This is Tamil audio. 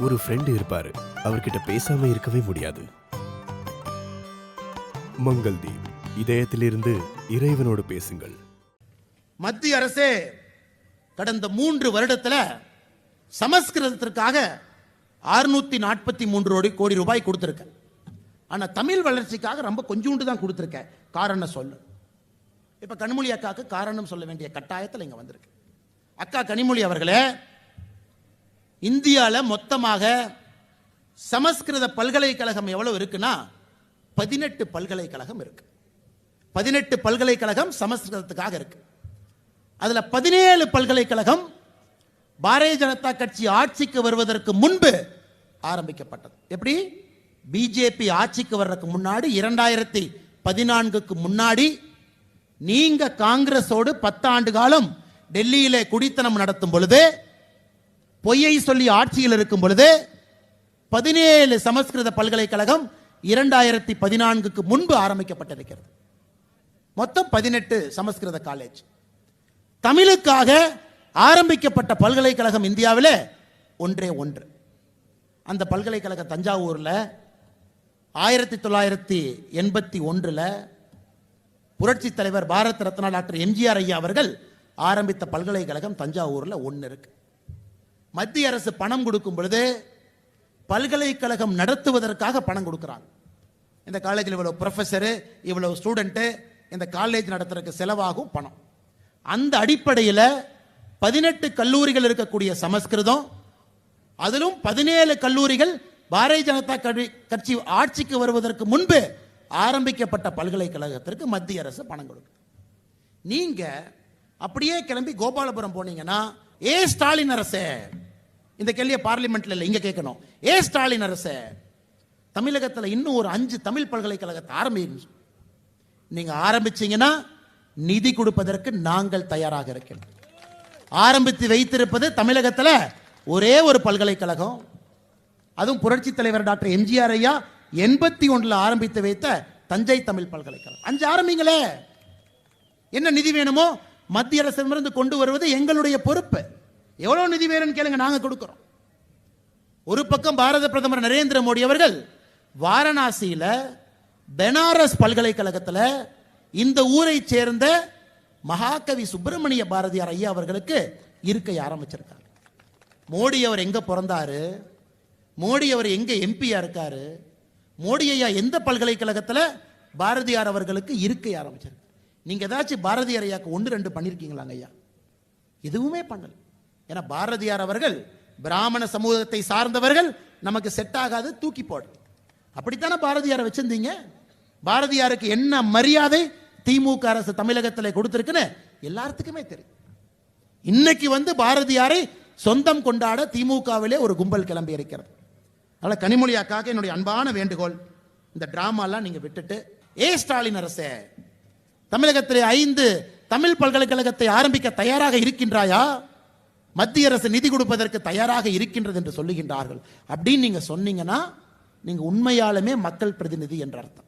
ஒரு ஃப்ரெண்ட் இருப்பாரு, அவர்கிட்ட பேசாம இருக்கவே முடியாது. மங்கள்தீப், இதயத்திலிருந்து இறைவனோடு பேசுங்கள். மத்திய அரசே கடந்த 3 வருடத்தில் சமஸ்கிருதத்திற்காக 643 கோடி ரூபாய் கொடுத்திருக்க. ஆனால் தமிழ் வளர்ச்சிக்காக ரொம்ப கொஞ்சோண்டு தான் கொடுத்திருக்க. காரணம் சொல்லு. இப்போ கனிமொழி அக்காவுக்கு காரணம் சொல்ல வேண்டிய கட்டாயத்தில் இங்கே வந்திருக்கு. அக்கா கனிமொழி அவர்களே, இந்தியாவில் மொத்தமாக சமஸ்கிருத பல்கலைக்கழகம் எவ்வளவு இருக்குன்னா 18 பல்கலைக்கழகம் இருக்கு. 18 பல்கலைக்கழகம் சமஸ்கிருதத்துக்காக இருக்கு. அதுல 17 பல்கலைக்கழகம் பாரதிய ஜனதா கட்சி ஆட்சிக்கு வருவதற்கு முன்பு ஆரம்பிக்கப்பட்டது. எப்படி? பிஜேபி ஆட்சிக்கு வர்றதுக்கு முன்னாடி 2014க்கு முன்னாடி நீங்க காங்கிரஸோடு 10 ஆண்டு காலம் டெல்லியிலே குடித்தனம் நடத்தும் பொழுது, பொய்யை சொல்லி ஆட்சியில் இருக்கும் பொழுது 17 சமஸ்கிருத பல்கலைக்கழகம் 2014க்கு முன்பு ஆரம்பிக்கப்பட்டிருக்கிறது. மொத்தம் 18 சமஸ்கிருத காலேஜ். தமிழுக்காக ஆரம்பிக்கப்பட்ட பல்கலைக்கழகம் இந்தியாவில் ஒன்றே ஒன்று. அந்த பல்கலைக்கழகம் தஞ்சாவூரில் 1981 புரட்சி தலைவர் பாரத ரத்னா டாக்டர் எம்ஜிஆர் ஐயா அவர்கள் ஆரம்பித்த பல்கலைக்கழகம் தஞ்சாவூரில் ஒன்று இருக்கு. மத்திய அரசு பணம் கொடுக்கும் பொழுது பல்கலைக்கழகம் நடத்துவதற்காக பணம் கொடுக்குறாங்க. இந்த காலேஜில் இவ்வளவு ப்ரொஃபஸரு, இவ்வளவு ஸ்டூடெண்ட்டு, இந்த காலேஜ் நடத்துறதுக்கு செலவாகும் பணம். அந்த அடிப்படையில் 18 கல்லூரிகள் இருக்கக்கூடிய சமஸ்கிருதம், அதிலும் 17 கல்லூரிகள் பாரதிய ஜனதா கட்சி ஆட்சிக்கு வருவதற்கு முன்பு ஆரம்பிக்கப்பட்ட பல்கலைக்கழகத்திற்கு மத்திய அரசு பணம் கொடுக்கும். நீங்க அப்படியே கிளம்பி கோபாலபுரம் போனீங்கன்னா, ஏ ஸ்டாலின் அரசே, இந்த கேள்வியை பார்லிமெண்ட்ல இல்லை, இங்க கேட்கணும். ஏ ஸ்டாலின் அரசே, தமிழகத்தில் இன்னும் ஒரு 5 தமிழ் பல்கலைக்கழகத்தை ஆரம்பிங்க. நீங்க ஆரம்பிச்சீங்கன்னா நிதி கொடுப்பதற்கு நாங்கள் தயாராக இருக்கிறோம். ஆரம்பித்து வைத்திருப்பது தமிழகத்தில் ஒரே ஒரு பல்கலைக்கழகம், அதுவும் புரட்சி தலைவர் டாக்டர் எம்ஜிஆர் ஐயா 81 ஆரம்பித்து வைத்த தஞ்சை தமிழ் பல்கலைக்கழகம். 5 ஆரம்பிங்களே. என்ன நிதி வேணுமோ மத்திய அரசிடமிருந்து கொண்டு வருவது எங்களுடைய பொறுப்பு. எவ்வளவு நிதி வேணும்னு கேளுங்க, நாங்க கொடுக்கிறோம். ஒரு பக்கம் பாரத பிரதமர் நரேந்திர மோடி அவர்கள் வாரணாசியில பெனாரஸ் பல்கலைக்கழகத்தில் இந்த ஊரை சேர்ந்த மகாகவி சுப்பிரமணிய பாரதியார் ஐயா அவர்களுக்கு இருக்கை ஆரம்பிச்சிருக்காங்க. மோடி அவர் எங்க பிறந்தாரு, மோடி அவர் எங்க எம்பியா இருக்காரு, மோடி ஐயா எந்த பல்கலைக்கழகத்தில் பாரதியார் அவர்களுக்கு இருக்கை ஆரம்பிச்சிருக்கு. நீங்க ஏதாச்சும் பாரதியார் ஐயாக்கு 1-2 பண்ணிருக்கீங்களாங்க ஐயா? எதுவுமே பண்ணல. ஏன்னா பாரதியார் அவர்கள் பிராமண சமூகத்தை சார்ந்தவர்கள், நமக்கு செட் ஆகாது, தூக்கி போடு. அப்படித்தானே பாரதியாரை வச்சிருந்தீங்க. பாரதியாருக்கு என்ன மரியாதை திமுக அரசு தமிழகத்தில் கொடுத்திருக்குன்னு எல்லாத்துக்குமே தெரியும். இன்னைக்கு பாரதியாரை சொந்தம் கொண்டாட திமுகவிலே ஒரு கும்பல் கிளம்பி இருக்கிறது. அதனால கனிமொழி அக்காக்கு என்னுடைய அன்பான வேண்டுகோள், இந்த டிராமாலாம் நீங்க விட்டுட்டு, ஏ ஸ்டாலின் அரசே, தமிழகத்திலே 5 தமிழ் பல்கலைக்கழகத்தை ஆரம்பிக்க தயாராக இருக்கின்றாயா? மத்திய அரசு நிதி கொடுப்பதற்கு தயாராக இருக்கின்றது என்று சொல்லுகின்றார்கள். அப்படின்னு நீங்க சொன்னீங்கன்னா நீங்க உண்மையாலுமே மக்கள் பிரதிநிதி என்ற அர்த்தம்.